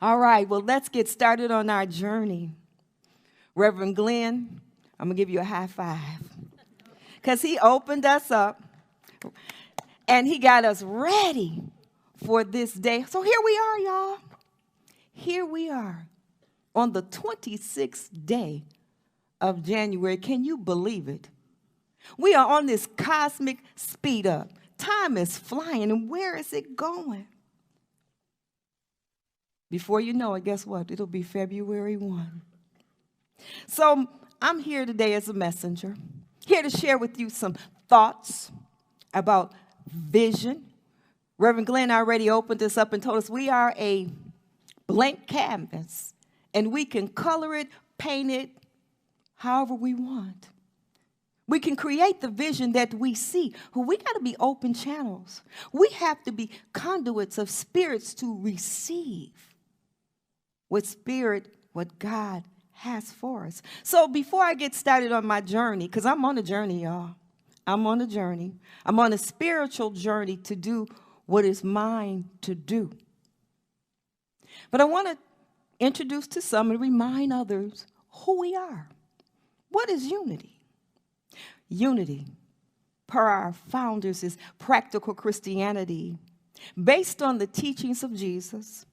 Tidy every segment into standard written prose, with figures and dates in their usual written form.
All right, well, let's get started on our journey. Reverend Glenn, I'm going to give you a high five because he opened us up and he got us ready for this day. So here we are, y'all. Here we are on the 26th day of January. Can you believe it? We are on this cosmic speed up. Time is flying, and where is it going? Before you know it, guess what? It'll be February 1. So I'm here today as a messenger, here to share with you some thoughts about vision. Reverend Glenn already opened this up and told us we are a blank canvas, and we can color it, paint it, however we want. We can create the vision that we see. We got to be open channels. We have to be conduits of spirits to receive what God has for us. So before I get started on my journey, because I'm on a journey, y'all. I'm on a journey. I'm on a spiritual journey to do what is mine to do. But I want to introduce to some and remind others who we are. What is unity? Unity, per our founders, is practical Christianity based on the teachings of Jesus.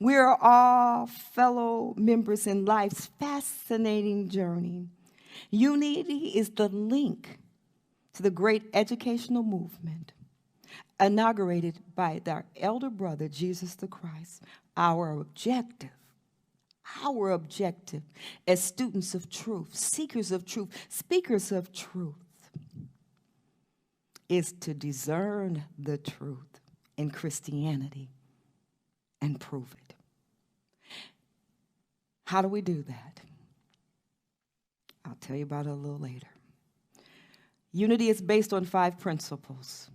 We are all fellow members in life's fascinating journey. Unity is the link to the great educational movement inaugurated by our elder brother, Jesus the Christ. Our objective as students of truth, seekers of truth, speakers of truth, is to discern the truth in Christianity and prove it. How do we do that? I'll tell you about it a little later. Unity is based on 5 principles.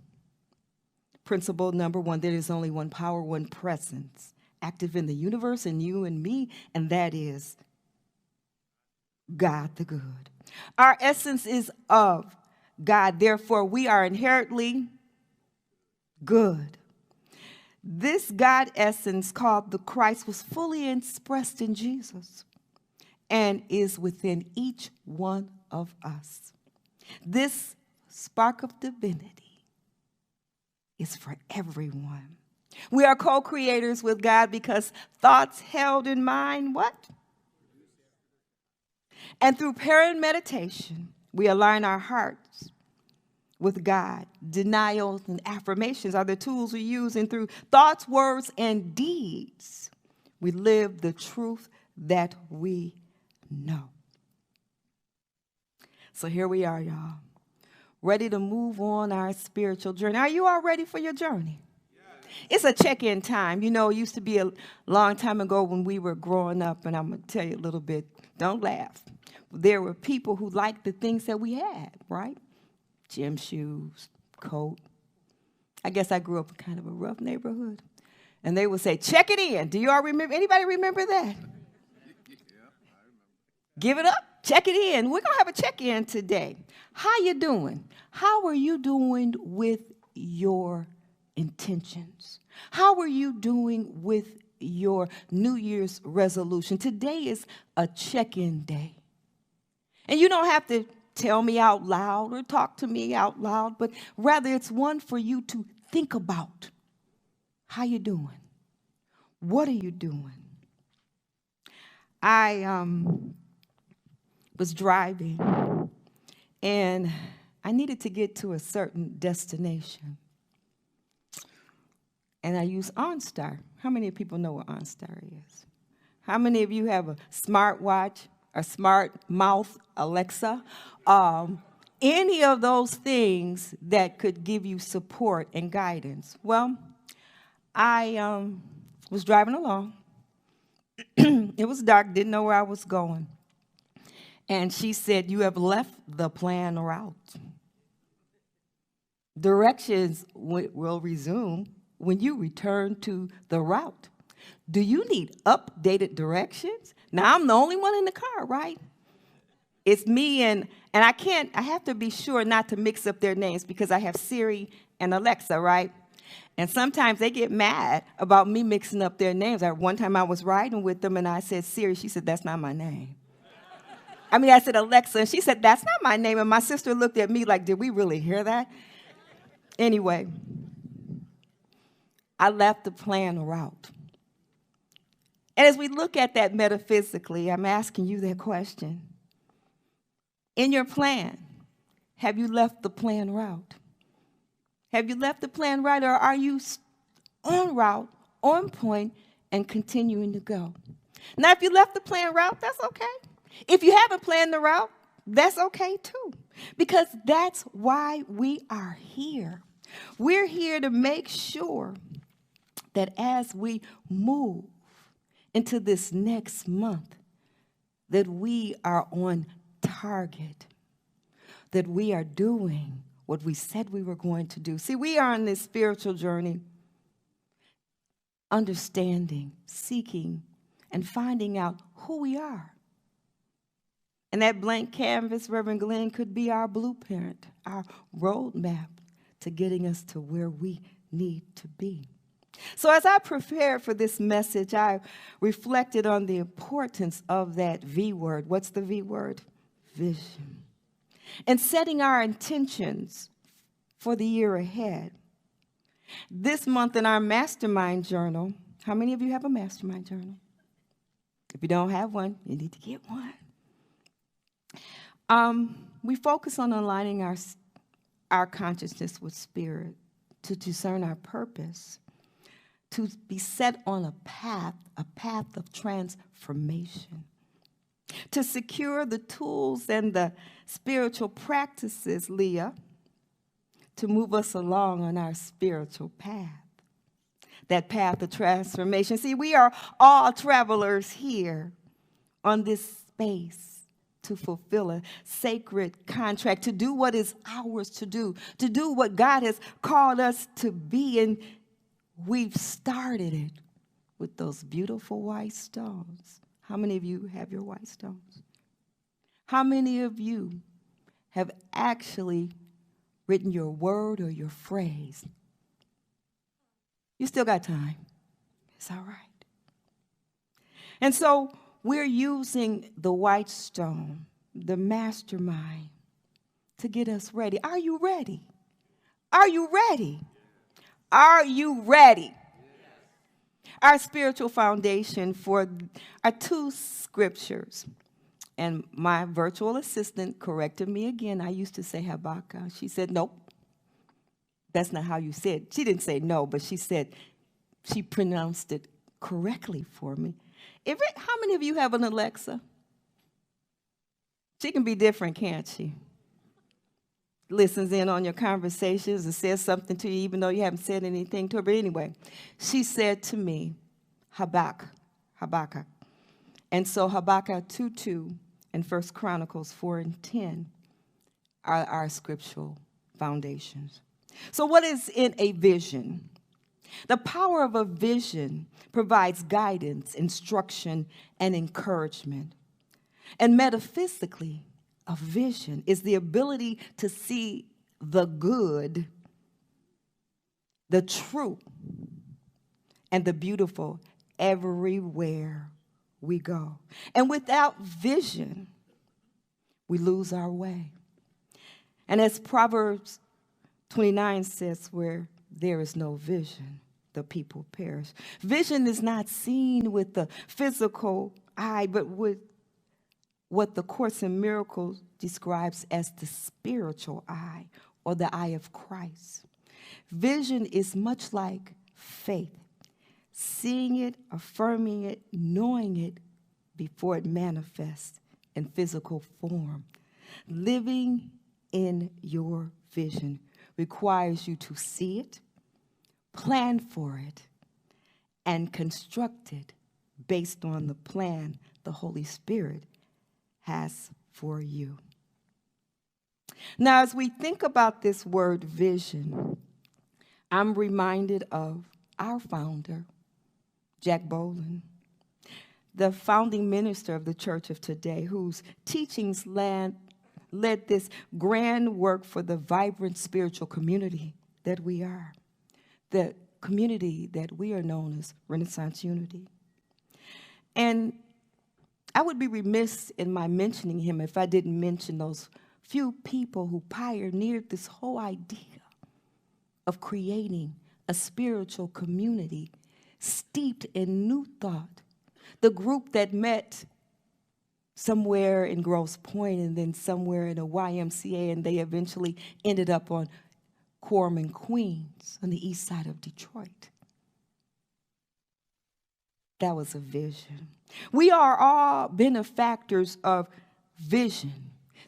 Principle number 1, there is only one power, one presence, active in the universe and you and me, and that is God the good. Our essence is of God, therefore we are inherently good. This God essence called the Christ was fully expressed in Jesus and is within each one of us. This spark of divinity is for everyone. We are co-creators with God because thoughts held in mind, what? And through prayer and meditation, we align our hearts with God. Denials and affirmations are the tools we use, and through thoughts, words, and deeds, we live the truth that we know. So here we are, y'all, ready to move on our spiritual journey. Are you all ready for your journey? It's a check-in time. You know, it used to be a long time ago when we were growing up, and I'm going to tell you a little bit. Don't laugh. There were people who liked the things that we had, right? Gym shoes, coat. I guess I grew up in kind of a rough neighborhood. And they would say, check it in. Do you all remember? Anybody remember that? Yeah, I remember. Give it up. Check it in. We're going to have a check-in today. How you doing? How are you doing with your intentions? How are you doing with your New Year's resolution? Today is a check-in day. And you don't have to tell me out loud or talk to me out loud, but rather it's one for you to think about. How you doing? What are you doing? I was driving and I needed to get to a certain destination. And I use OnStar. How many people know what OnStar is? How many of you have a smartwatch, a smart mouth, Alexa? Any of those things that could give you support and guidance. Well, I was driving along. It was dark, didn't know where I was going. And she said, you have left the planned route. Directions will resume when you return to the route. Do you need updated directions? Now, I'm the only one in the car, right? It's me and I have to be sure not to mix up their names because I have Siri and Alexa, right? And sometimes they get mad about me mixing up their names. One time I was riding with them, and I said, Siri. She said, that's not my name. I said, Alexa, and she said, that's not my name. And my sister looked at me like, did we really hear that? Anyway, I left the plan route. And as we look at that metaphysically, I'm asking you that question. In your plan, have you left the plan route? Have you left the plan right, or are you on route, on point, and continuing to go? Now, if you left the plan route, that's okay. If you haven't planned the route, that's okay too, because that's why we are here. We're here to make sure that as we move into this next month, that we are on target, that we are doing what we said we were going to do. See, we are on this spiritual journey, understanding, seeking, and finding out who we are. And that blank canvas, Reverend Glenn, could be our blueprint, our roadmap to getting us to where we need to be. So as I prepared for this message, I reflected on the importance of that V word. What's the V word? Vision. And setting our intentions for the year ahead. This month in our mastermind journal, how many of you have a mastermind journal? If you don't have one, you need to get one. We focus on aligning our consciousness with spirit to discern our purpose, to be set on a path of transformation, to secure the tools and the spiritual practices, Leah, to move us along on our spiritual path, that path of transformation. See, we are all travelers here on this space to fulfill a sacred contract, to do what is ours to do what God has called us to be. And we've started it with those beautiful white stones. How many of you have your white stones? How many of you have actually written your word or your phrase? You still got time. It's all right. And so we're using the white stone, the mastermind, to get us ready. Are you ready? Are you ready? Are you ready? Our spiritual foundation for our two scriptures. And my virtual assistant corrected me again. I used to say Habakkuk. She said, nope, that's not how you said. She didn't say no, but she said, she pronounced it correctly for me. How many of you have an Alexa? She can be different, can't she? Listens in on your conversations and says something to you even though you haven't said anything to her. But anyway, she said to me, Habakkuk. And so Habakkuk 2:2 and 1 Chronicles 4:10 are our scriptural foundations. So what is in a vision? The power of a vision provides guidance, instruction, and encouragement. And metaphysically, a vision is the ability to see the good, the true, and the beautiful everywhere we go. And without vision, we lose our way. And as Proverbs 29 says, where there is no vision, the people perish. Vision is not seen with the physical eye, but with what the Course in Miracles describes as the spiritual eye, or the eye of Christ. Vision is much like faith, seeing it, affirming it, knowing it before it manifests in physical form. Living in your vision requires you to see it, plan for it, and construct it based on the plan the Holy Spirit has for you. Now, as we think about this word vision, I'm reminded of our founder, Jack Boland, the founding minister of the church of today, whose teachings led this grand work for the vibrant spiritual community that we are. the community that we are known as Renaissance Unity. And I would be remiss in my mentioning him if I didn't mention those few people who pioneered this whole idea of creating a spiritual community steeped in new thought. The group that met somewhere in Grosse Pointe and then somewhere in a YMCA, and they eventually ended up on Quorum in Queens on the east side of Detroit. That was a vision. We are all benefactors of vision.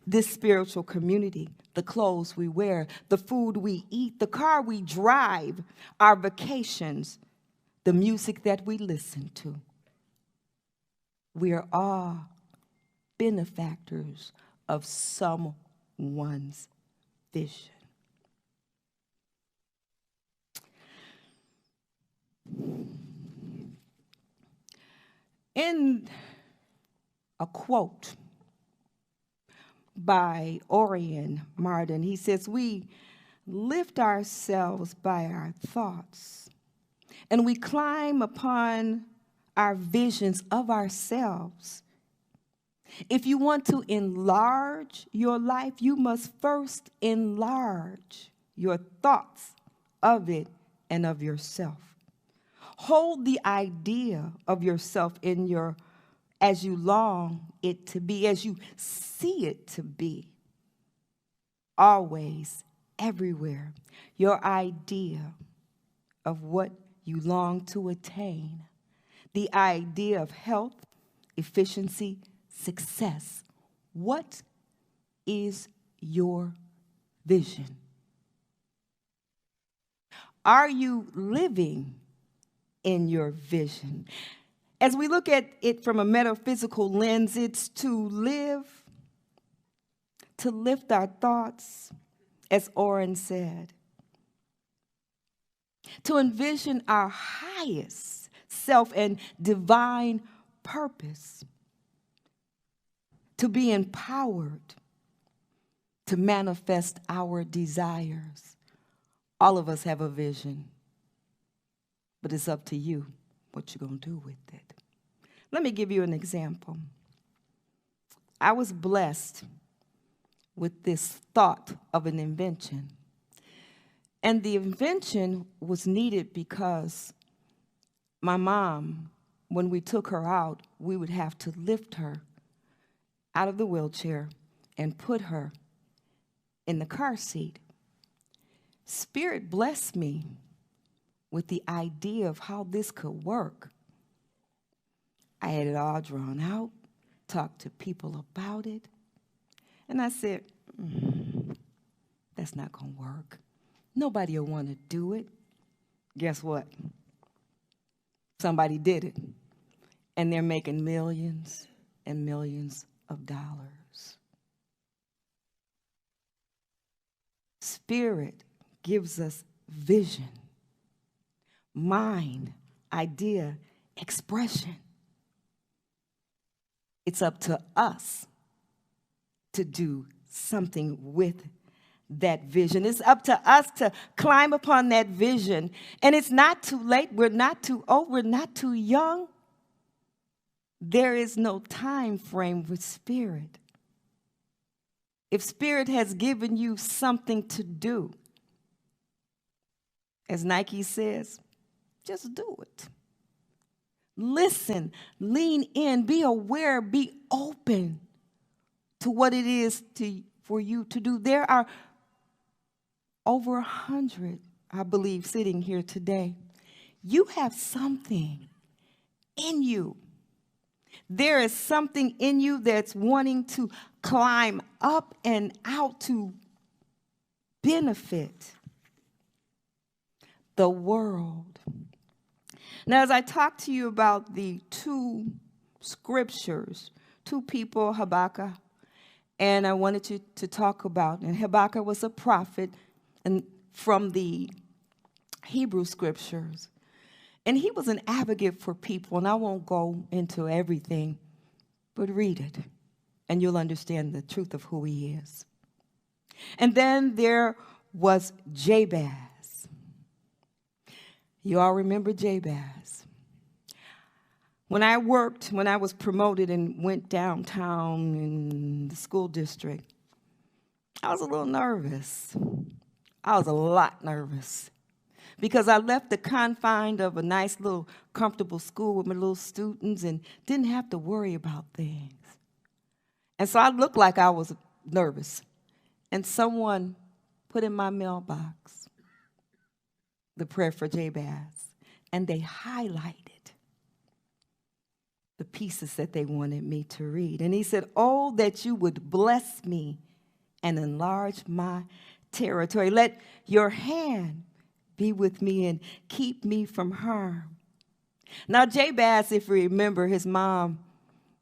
This spiritual community, the clothes we wear, the food we eat, the car we drive, our vacations, the music that we listen to. We are all benefactors of someone's vision. In a quote by Orion Martin, he says, "We lift ourselves by our thoughts, and we climb upon our visions of ourselves. If you want to enlarge your life, you must first enlarge your thoughts of it and of yourself. Hold the idea of yourself in your, as you long it to be, as you see it to be. Always, everywhere, your idea of what you long to attain, the idea of health, efficiency, success. What is your vision? Are you living in your vision?" As we look at it from a metaphysical lens, it's to live, to lift our thoughts, as Orrin said, to envision our highest self and divine purpose, to be empowered, to manifest our desires. All of us have a vision, but it's up to you what you're going to do with it. Let me give you an example. I was blessed with this thought of an invention. And the invention was needed because my mom, when we took her out, we would have to lift her out of the wheelchair and put her in the car seat. Spirit blessed me with the idea of how this could work. I had it all drawn out, talked to people about it, and I said, that's not going to work. Nobody will want to do it. Guess what? Somebody did it, and they're making millions and millions of dollars. Spirit gives us vision, mind, idea, expression. It's up to us to do something with that vision. It's up to us to climb upon that vision. And it's not too late. We're not too old. We're not too young. There is no time frame with Spirit. If Spirit has given you something to do, as Nike says, just do it. Listen, lean in, be aware, be open to what it is for you to do. There are over 100, I believe, sitting here today. You have something in you. There is something in you that's wanting to climb up and out to benefit the world. Now, as I talk to you about the two scriptures, two people, Habakkuk, and I wanted to talk about, and Habakkuk was a prophet and from the Hebrew scriptures. And he was an advocate for people, and I won't go into everything, but read it, and you'll understand the truth of who he is. And then there was Jabez. You all remember Jabez. When I was promoted and went downtown in the school district, I was a little nervous. I was a lot nervous because I left the confines of a nice little comfortable school with my little students and didn't have to worry about things. And so I looked like I was nervous. And someone put in my mailbox the prayer for Jabez, and they highlighted the pieces that they wanted me to read. And he said, "Oh, that you would bless me and enlarge my territory. Let your hand be with me and keep me from harm." Now, Jabez, if you remember, his mom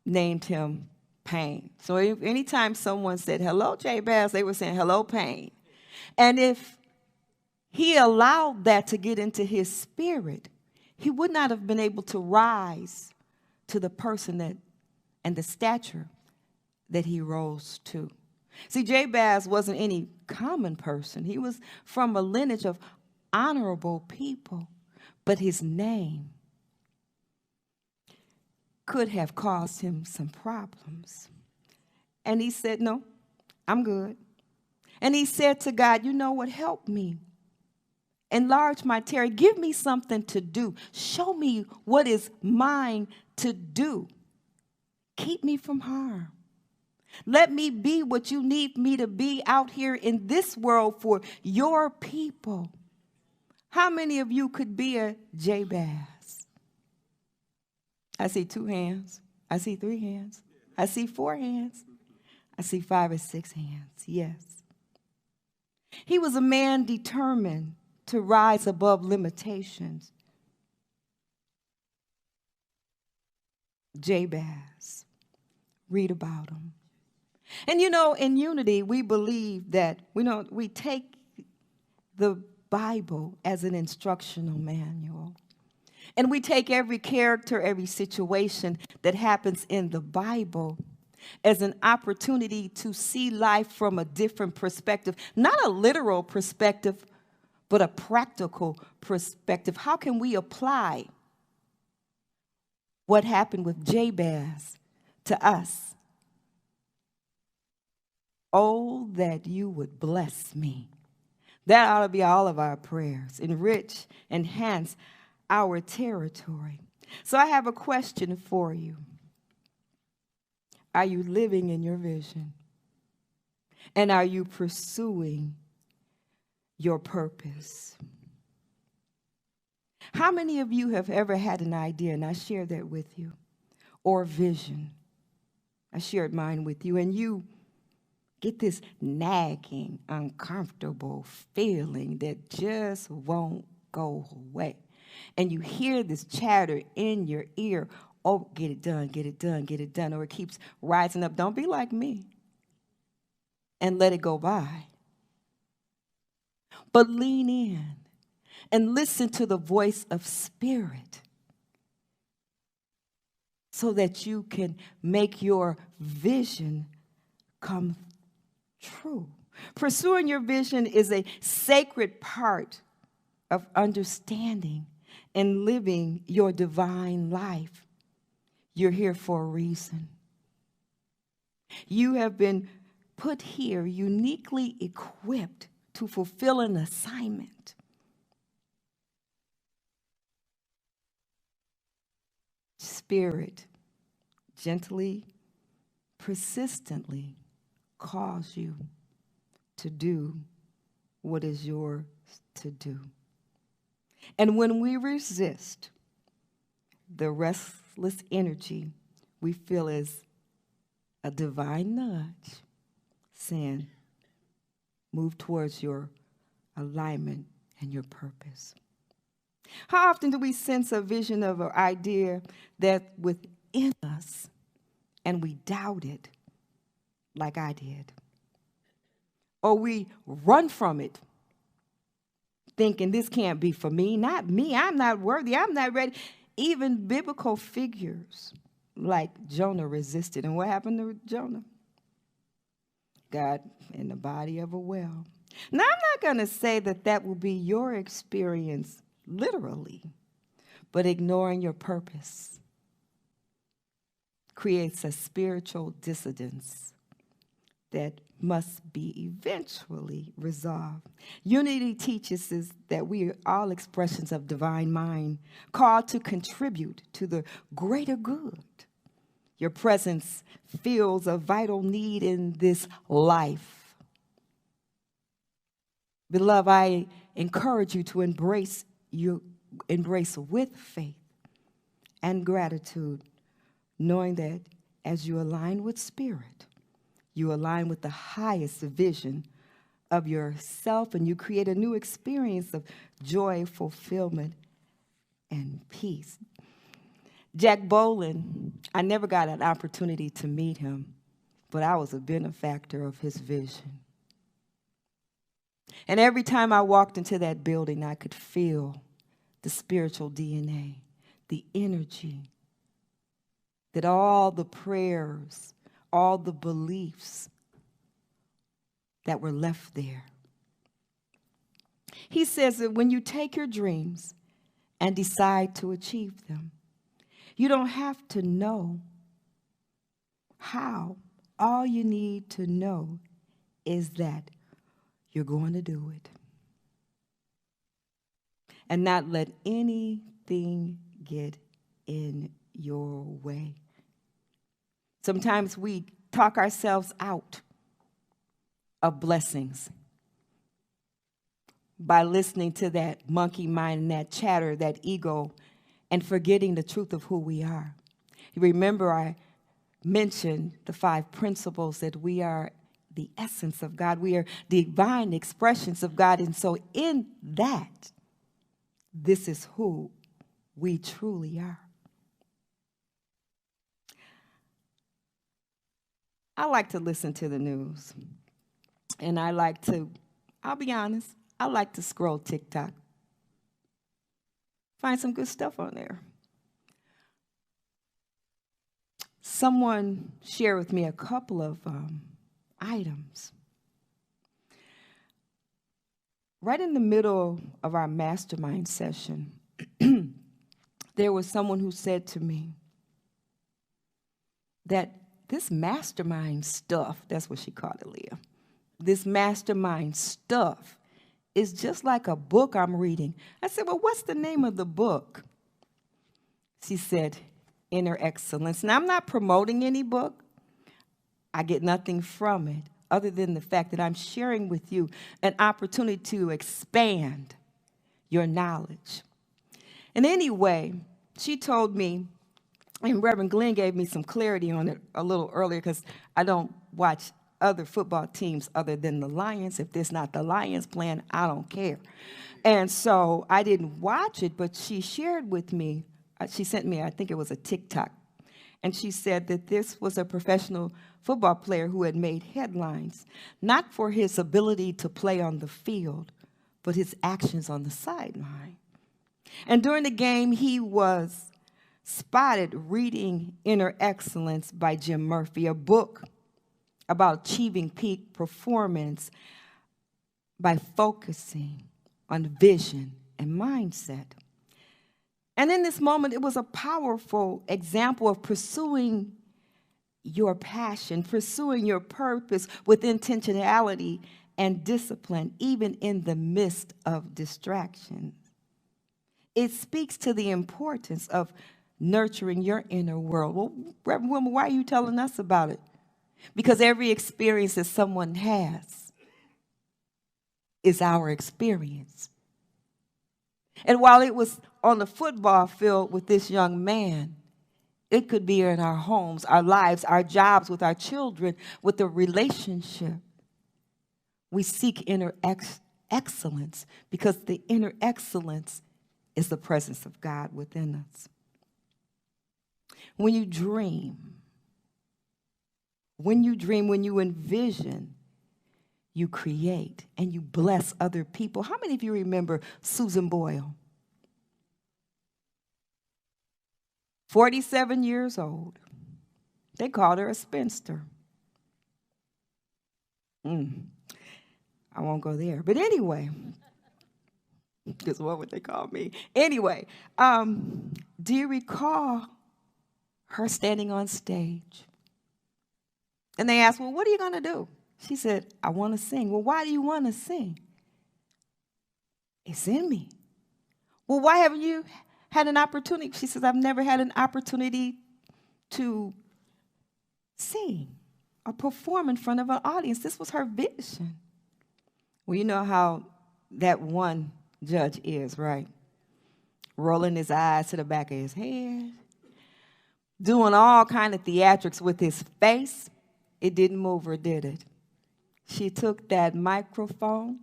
named him Pain. So anytime someone said, "Hello, Jabez," they were saying, "Hello, Pain." And if he allowed that to get into his spirit, he would not have been able to rise to the person that and the stature that he rose to. See, Jabez wasn't any common person. He was from a lineage of honorable people, but his name could have caused him some problems. And he said, "No, I'm good." And he said to God, "You know what? Help me. Enlarge my territory. Give me something to do. Show me what is mine to do. Keep me from harm. Let me be what you need me to be out here in this world for your people." How many of you could be a Jabez? I see 2 hands. I see 3 hands. I see 4 hands. I see 5 or 6 hands. Yes. He was a man determined to rise above limitations. Jabez. Read about him. And you know, in Unity, we believe that we take the Bible as an instructional manual. And we take every character, every situation that happens in the Bible as an opportunity to see life from a different perspective. Not a literal perspective, but a practical perspective. How can we apply what happened with Jabez to us? "Oh, that you would bless me." That ought to be all of our prayers. Enrich, enhance our territory. So I have a question for you. Are you living in your vision? And are you pursuing your purpose? How many of you have ever had an idea, and I shared that with you, or vision? I shared mine with you, and you get this nagging, uncomfortable feeling that just won't go away. And you hear this chatter in your ear, "Oh, get it done, get it done, get it done," or it keeps rising up. Don't be like me and let it go by. But lean in and listen to the voice of Spirit so that you can make your vision come true. Pursuing your vision is a sacred part of understanding and living your divine life. You're here for a reason. You have been put here uniquely equipped to fulfill an assignment. Spirit gently, persistently calls you to do what is yours to do. And when we resist, the restless energy we feel is a divine nudge saying, move towards your alignment and your purpose. How often do we sense a vision of an idea that within us and we doubt it like I did? Or we run from it thinking this can't be for me, not me, I'm not worthy, I'm not ready. Even biblical figures like Jonah resisted. And what happened to Jonah? God in the body of a whale. Now, I'm not going to say that that will be your experience literally, but ignoring your purpose creates a spiritual dissidence that must be eventually resolved. Unity teaches us that we are all expressions of divine mind, called to contribute to the greater good. Your presence fills a vital need in this life. Beloved, I encourage you to embrace with faith and gratitude, knowing that as you align with spirit, you align with the highest vision of yourself, and you create a new experience of joy, fulfillment, and peace. Jack Boland, I never got an opportunity to meet him, but I was a benefactor of his vision. And every time I walked into that building, I could feel the spiritual DNA, the energy, that all the prayers, all the beliefs that were left there. He says that when you take your dreams and decide to achieve them, you don't have to know how. All you need to know is that you're going to do it. And not let anything get in your way. Sometimes we talk ourselves out of blessings by listening to that monkey mind and that chatter, that ego, and forgetting the truth of who we are. You remember I mentioned the 5 principles that we are the essence of God. We are divine expressions of God. And so in that, this is who we truly are. I like to listen to the news. And I'll be honest, I like to scroll TikTok. Find some good stuff on there. Someone shared with me a couple of items. Right in the middle of our mastermind session, there was someone who said to me that this mastermind stuff, that's what she called it, Leah, this mastermind stuff is just like a book I'm reading. I said, well, what's the name of the book? She said, Inner Excellence. Now, I'm not promoting any book. I get nothing from it other than the fact that I'm sharing with you an opportunity to expand your knowledge. And anyway, she told me, and Reverend Glenn gave me some clarity on it a little earlier because I don't watch other football teams other than the Lions. If there's not the Lions playing, I don't care. And so I didn't watch it, but she shared with me, she sent me, I think it was a TikTok, and she said that this was a professional football player who had made headlines, not for his ability to play on the field, but his actions on the sideline. And during the game, he was spotted reading Inner Excellence by Jim Murphy, a book about achieving peak performance by focusing on vision and mindset. And in this moment, it was a powerful example of pursuing your passion, pursuing your purpose with intentionality and discipline, even in the midst of distraction. It speaks to the importance of nurturing your inner world. Well, Reverend Wilma, why are you telling us about it? Because every experience that someone has is our experience. And while it was on the football field with this young man, it could be in our homes, our lives, our jobs, with our children, with the relationship. We seek inner excellence because the inner excellence is the presence of God within us. When you dream, when you envision, you create and you bless other people. How many of you remember Susan Boyle? 47 years old. They called her a spinster. I won't go there. But anyway, Because what would they call me? Anyway, do you recall her standing on stage? And they asked, well, what are you going to do? She said, I want to sing. Well, why do you want to sing? It's in me. Well, why haven't you had an opportunity? She says, I've never had an opportunity to sing or perform in front of an audience. This was her vision. Well, you know how that one judge is, right? Rolling his eyes to the back of his head, doing all kind of theatrics with his face. It didn't move her, did it? She took that microphone,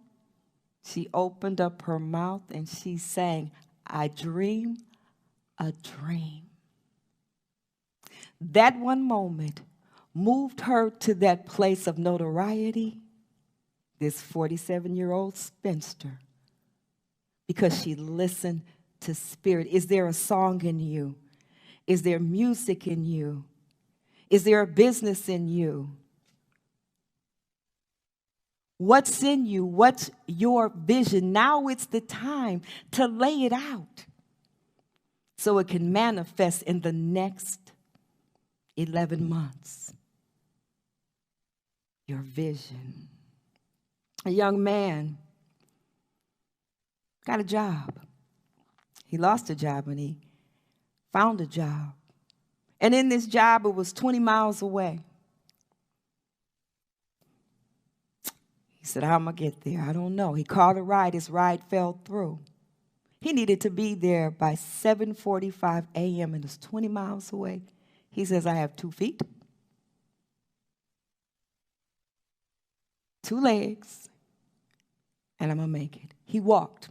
she opened up her mouth, and she sang, I dream a dream. That one moment moved her to that place of notoriety, this 47-year-old spinster, because she listened to Spirit. Is there a song in you? Is there music in you? Is there a business in you? What's in you? What's your vision? Now it's the time to lay it out so it can manifest in the next 11 months. Your vision. A young man got a job. He lost a job and he found a job. And in this job, it was 20 miles away. He said, how am I going to get there? I don't know. He called a ride. His ride fell through. He needed to be there by 7:45 a.m. and it's 20 miles away. He says, I have 2 feet, 2 legs, and I'm going to make it. He walked.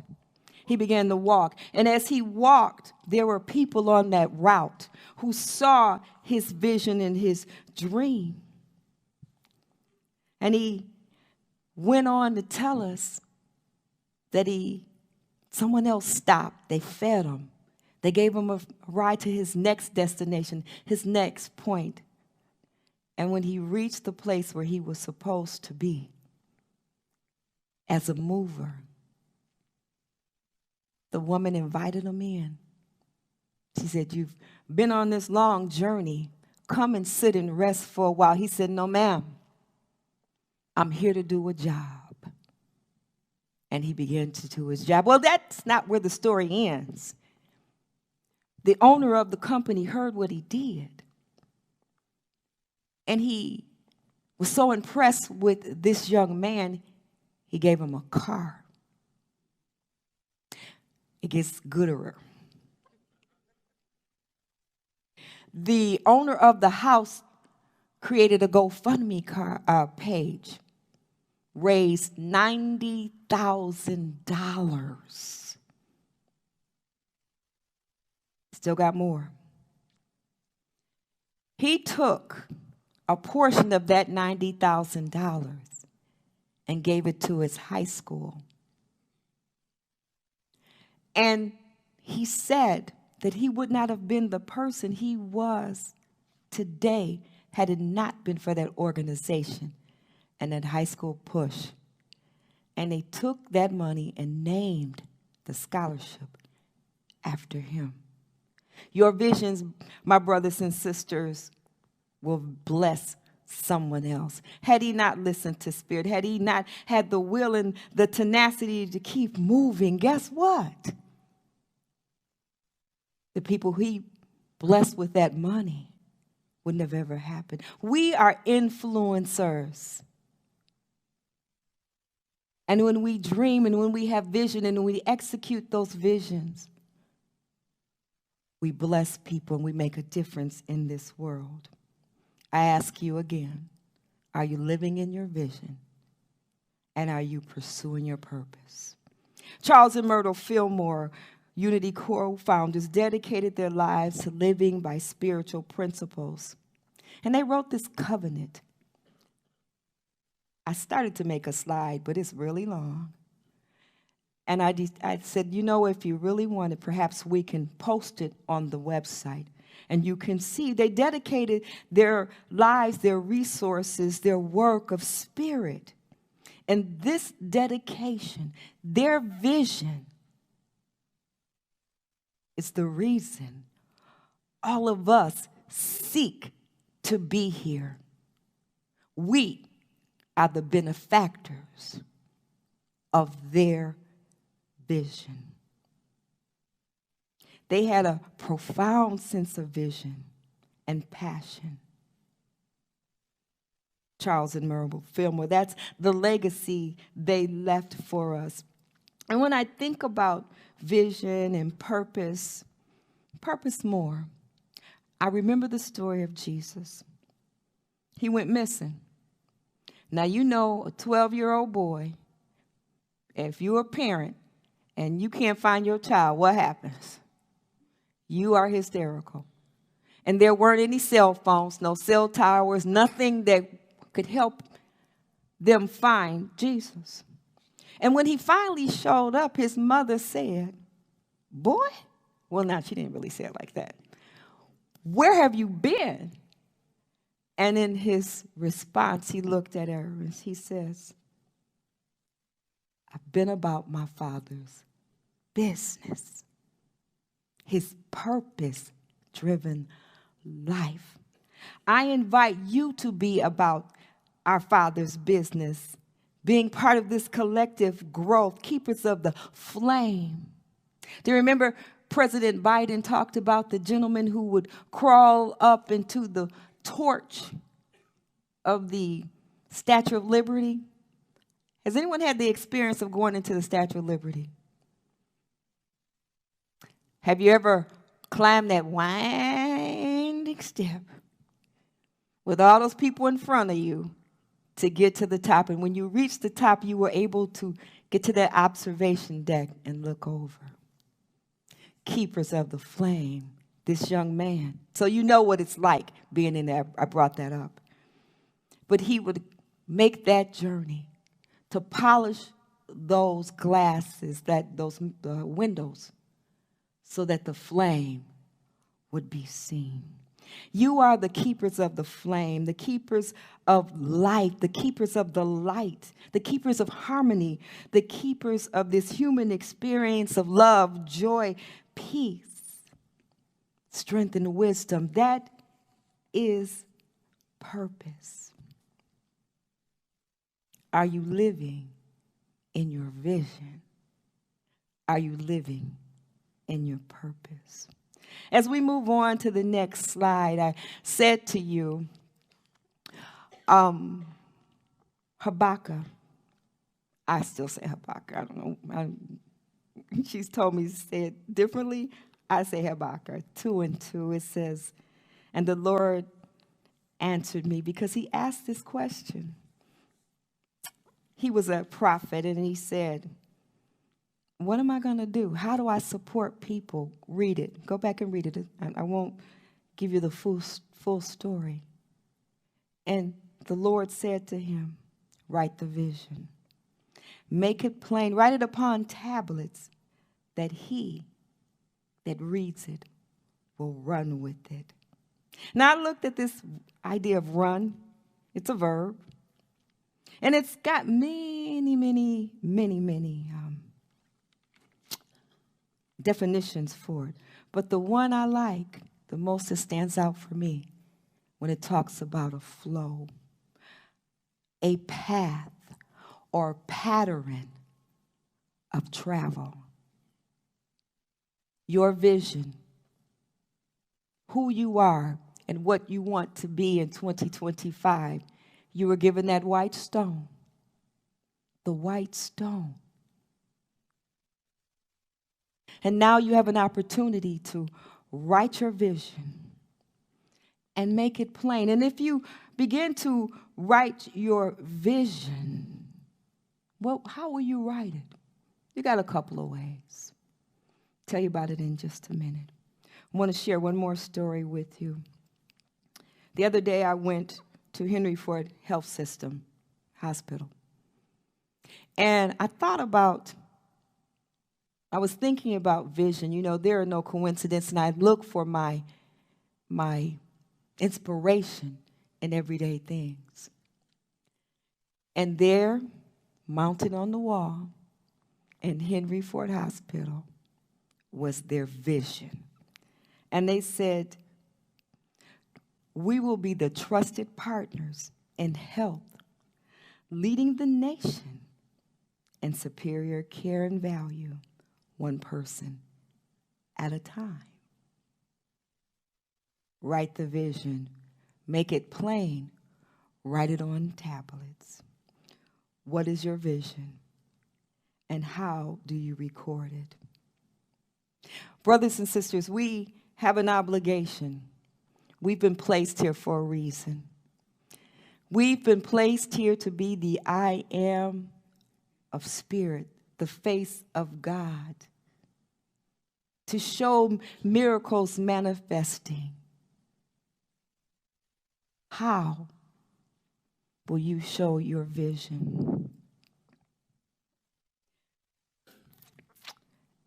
He began to walk. And as he walked, there were people on that route who saw his vision and his dream. And he went on to tell us that someone else stopped. They fed him. They gave him a ride to his next destination, his next point. And when he reached the place where he was supposed to be, as a mover, the woman invited him in. She said, you've been on this long journey. Come and sit and rest for a while. He said, no, ma'am. I'm here to do a job. And he began to do his job. Well, that's not where the story ends. The owner of the company heard what he did. And he was so impressed with this young man, he gave him a car. It gets gooder. The owner of the house created a GoFundMe page, raised $90,000. Still got more. He took a portion of that $90,000 and gave it to his high school. And he said that he would not have been the person he was today had it not been for that organization and that high school push. And they took that money and named the scholarship after him. Your visions, my brothers and sisters, will bless someone else. Had he not listened to Spirit, had he not had the will and the tenacity to keep moving, guess what? The people he blessed with that money wouldn't have ever happened. We are influencers. And when we dream and when we have vision and when we execute those visions, we bless people and we make a difference in this world. I ask you again, are you living in your vision? And are you pursuing your purpose? Charles and Myrtle Fillmore, Unity co-founders, dedicated their lives to living by spiritual principles. And they wrote this covenant. I started to make a slide, but it's really long. And I said, you know, if you really want it, perhaps we can post it on the website. And you can see they dedicated their lives, their resources, their work of spirit. And this dedication, their vision, It's the reason all of us seek to be here. We are the benefactors of their vision. They had a profound sense of vision and passion. Charles and Myrtle Fillmore, that's the legacy they left for us. And when I think about vision and purpose more, I remember the story of Jesus. He went missing. Now, you know, a 12-year-old boy, if you're a parent and you can't find your child, what happens? You are hysterical. And there weren't any cell phones, no cell towers, nothing that could help them find Jesus. And when he finally showed up, his mother said, "Boy," well, now she didn't really say it like that, "where have you been?" And in his response, he looked at her and he says, "I've been about my Father's business." His purpose-driven life. I invite you to be about our Father's business, being part of this collective growth, keepers of the flame. Do you remember President Biden talked about the gentleman who would crawl up into the torch of the Statue of Liberty? Has anyone had the experience of going into the Statue of Liberty? Have you ever climbed that winding step with all those people in front of you to get to the top? And when you reach the top, you were able to get to that observation deck and look over. Keepers of the flame, this young man. So you know what it's like being in there. I brought that up. But he would make that journey to polish those glasses, those windows, so that the flame would be seen. You are the keepers of the flame, the keepers of life, the keepers of the light, the keepers of harmony, the keepers of this human experience of love, joy, peace, strength, and wisdom. That is purpose. Are you living in your vision? Are you living in your purpose? As we move on to the next slide, I said to you, Habakkuk, I still say Habakkuk, I don't know. She's told me to say it differently. I say Habakkuk, 2:2. It says, "And the Lord answered me," because he asked this question. He was a prophet, and he said, "What am I going to do? How do I support people?" Read it. Go back and read it. I won't give you the full story. And the Lord said to him, "Write the vision. Make it plain. Write it upon tablets, that he that reads it will run with it." Now, I looked at this idea of run. It's a verb. And it's got many definitions for it. But the one I like the most that stands out for me when it talks about a flow, a path or pattern of travel. Your vision, who you are and what you want to be in 2025. You were given that white stone, the white stone. And now you have an opportunity to write your vision and make it plain. And if you begin to write your vision, well, how will you write it? You got a couple of ways. I'll tell you about it in just a minute. I want to share one more story with you. The other day I went to Henry Ford Health System Hospital. And I was thinking about vision. You know, there are no coincidences, and I look for my inspiration in everyday things. And there, mounted on the wall in Henry Ford Hospital, was their vision. And they said, we will be the trusted partners in health, leading the nation in superior care and value, one person at a time. Write the vision, make it plain, write it on tablets. What is your vision, and how do you record it? Brothers and sisters, we have an obligation. We've been placed here for a reason. We've been placed here to be the I am of spirit, the face of God, to show miracles manifesting. How will you show your vision?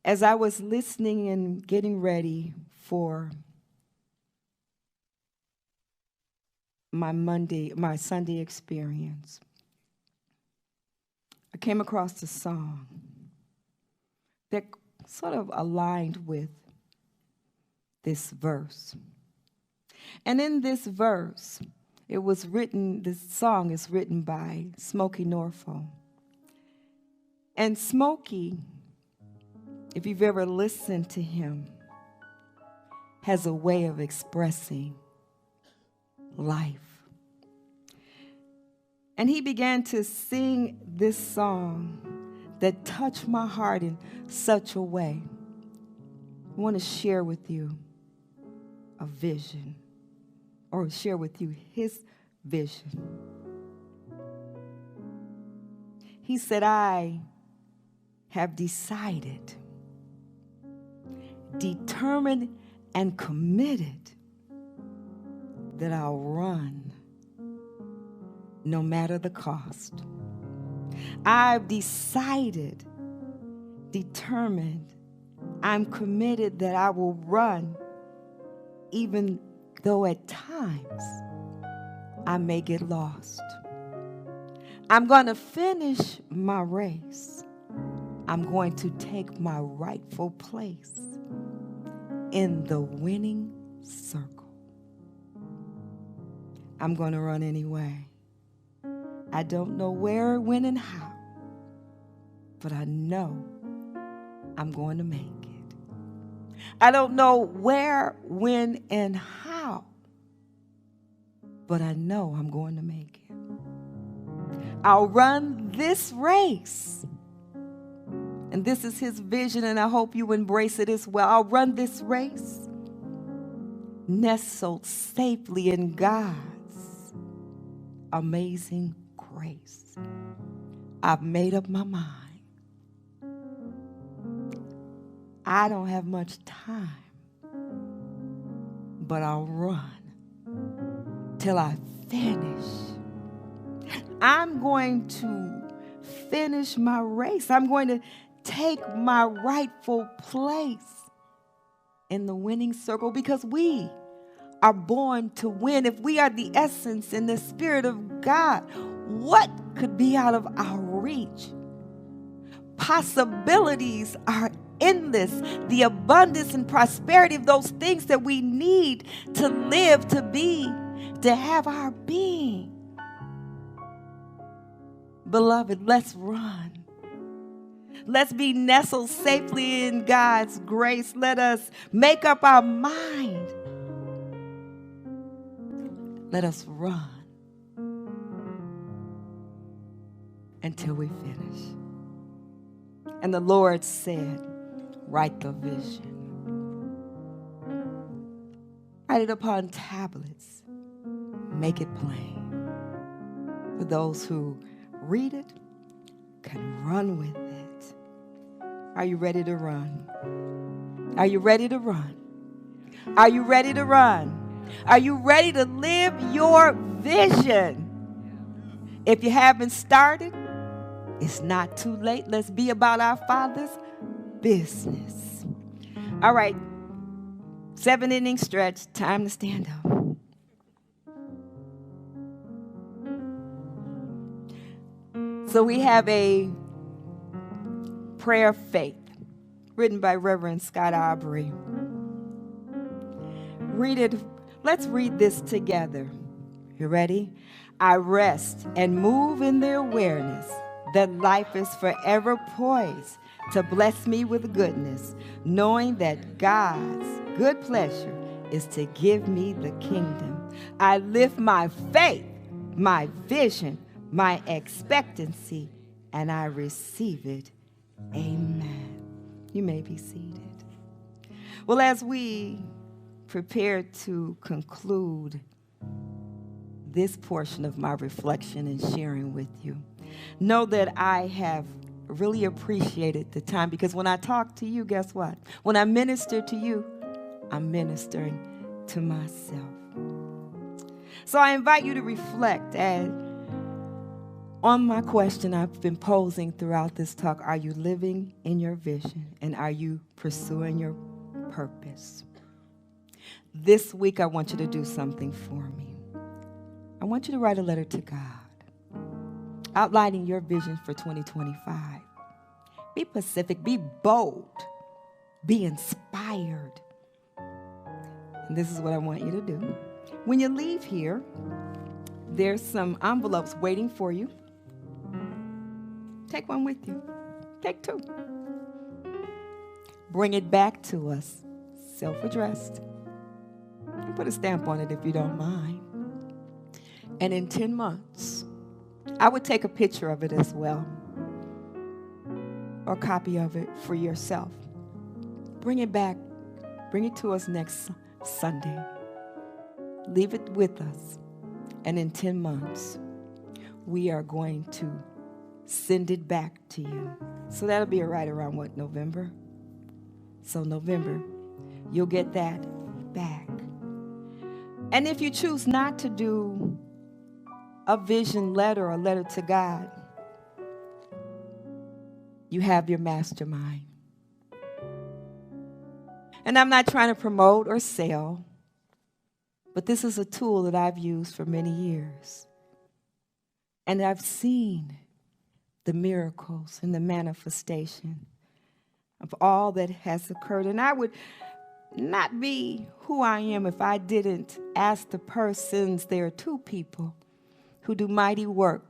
As I was listening and getting ready for my Sunday experience, I came across a song that sort of aligned with this verse. And in this verse, this song is written by Smokey Norfolk. And Smokey, if you've ever listened to him, has a way of expressing life. And he began to sing this song that touched my heart in such a way. I want to share with you a vision, or share with you his vision. He said, I have decided, determined and committed that I'll run no matter the cost. I've decided, determined, I'm committed that I will run even though at times I may get lost. I'm going to finish my race. I'm going to take my rightful place in the winning circle. I'm going to run anyway. I don't know where, when, and how, but I know I'm going to make it. I don't know where, when, and how, but I know I'm going to make it. I'll run this race. And this is his vision, and I hope you embrace it as well. I'll run this race nestled safely in God's amazing grace. I've made up my mind. I don't have much time, but I'll run till I finish. I'm going to finish my race. I'm going to take my rightful place in the winning circle, because we are born to win. If we are the essence and the Spirit of God, what could be out of our reach? Possibilities are endless. The abundance and prosperity of those things that we need to live, to be, to have our being. Beloved, let's run. Let's be nestled safely in God's grace. Let us make up our mind. Let us run until we finish. And the Lord said, write the vision. Write it upon tablets. Make it plain. For those who read it, can run with it. Are you ready to run? Are you ready to run? Are you ready to run? Are you ready to live your vision? If you haven't started, it's not too late. Let's be about our Father's business. All right, 7-inning stretch. Time to stand up. So we have a prayer of faith. written by Reverend Scott Aubrey. Read it. Let's read this together. You ready? I rest and move in the awareness that life is forever poised to bless me with goodness, knowing that God's good pleasure is to give me the kingdom. I lift my faith, my vision, my expectancy, and I receive it. Amen. You may be seated. Well, as we prepare to conclude this portion of my reflection and sharing with you, know that I have really appreciated the time, because when I talk to you, guess what? When I minister to you, I'm ministering to myself. So I invite you to reflect on my question I've been posing throughout this talk. Are you living in your vision, and are you pursuing your purpose? This week, I want you to do something for me. I want you to write a letter to God, outlining your vision for 2025. Be specific, be bold, be inspired. And this is what I want you to do. When you leave here, there's some envelopes waiting for you. Take one with you. Take two. Bring it back to us, self-addressed. And put a stamp on it if you don't mind. And in 10 months, I would take a picture of it as well, or a copy of it for yourself. Bring it back. Bring it to us next Sunday. Leave it with us. And in 10 months, we are going to send it back to you. So that'll be right around what, November? So November, you'll get that back. And if you choose not to do a vision letter or a letter to God, you have your mastermind. And I'm not trying to promote or sell, but this is a tool that I've used for many years. And I've seen the miracles and the manifestation of all that has occurred. And I would not be who I am if I didn't ask the persons. There are two people who do mighty work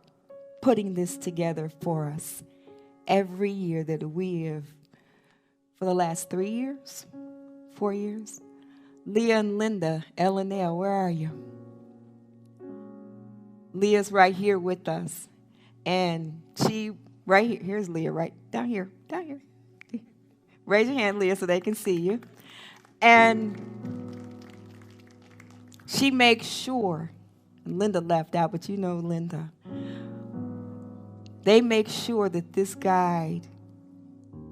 putting this together for us every year that we have, for the last 3 years, 4 years. Leah and Linda, L&L, where are you? Leah's right here with us. And she, right here, here's Leah, right down here. Raise your hand, Leah, so they can see you. And she makes sure, Linda left out, but you know Linda. They make sure that this guide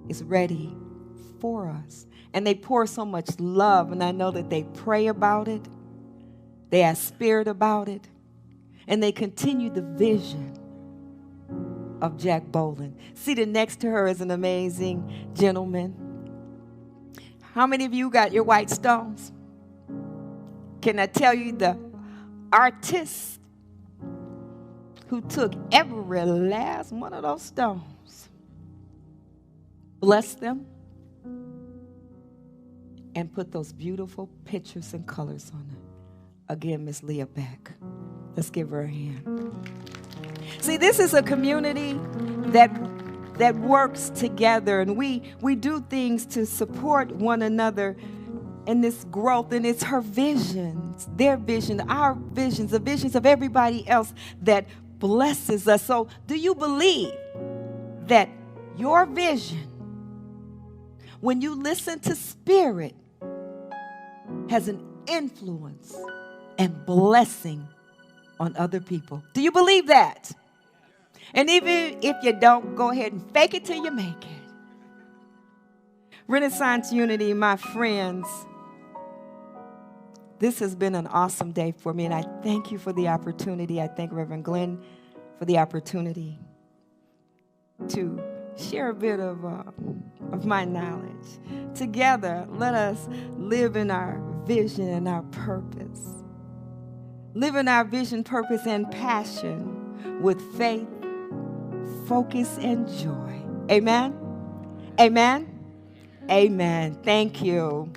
is ready for us. And they pour so much love, and I know that they pray about it. They have spirit about it. And they continue the vision of Jack Boland. Seated next to her is an amazing gentleman. How many of you got your white stones? Can I tell you the artist who took every last one of those stones, blessed them, and put those beautiful pictures and colors on it? Again, Miss Leah Beck. Let's give her a hand. See, this is a community that works together, and we do things to support one another in this growth, and it's her visions, their vision, our visions, the visions of everybody else that blesses us. So do you believe that your vision, when you listen to Spirit, has an influence and blessing on other people? Do you believe that? And even if you don't, go ahead and fake it till you make it. Renaissance Unity, my friends, this has been an awesome day for me, and I thank you for the opportunity. I thank Reverend Glenn for the opportunity to share a bit of my knowledge. Together, let us live in our vision and our purpose. Live in our vision, purpose, and passion with faith, focus, and joy. Amen? Amen? Amen. Thank you.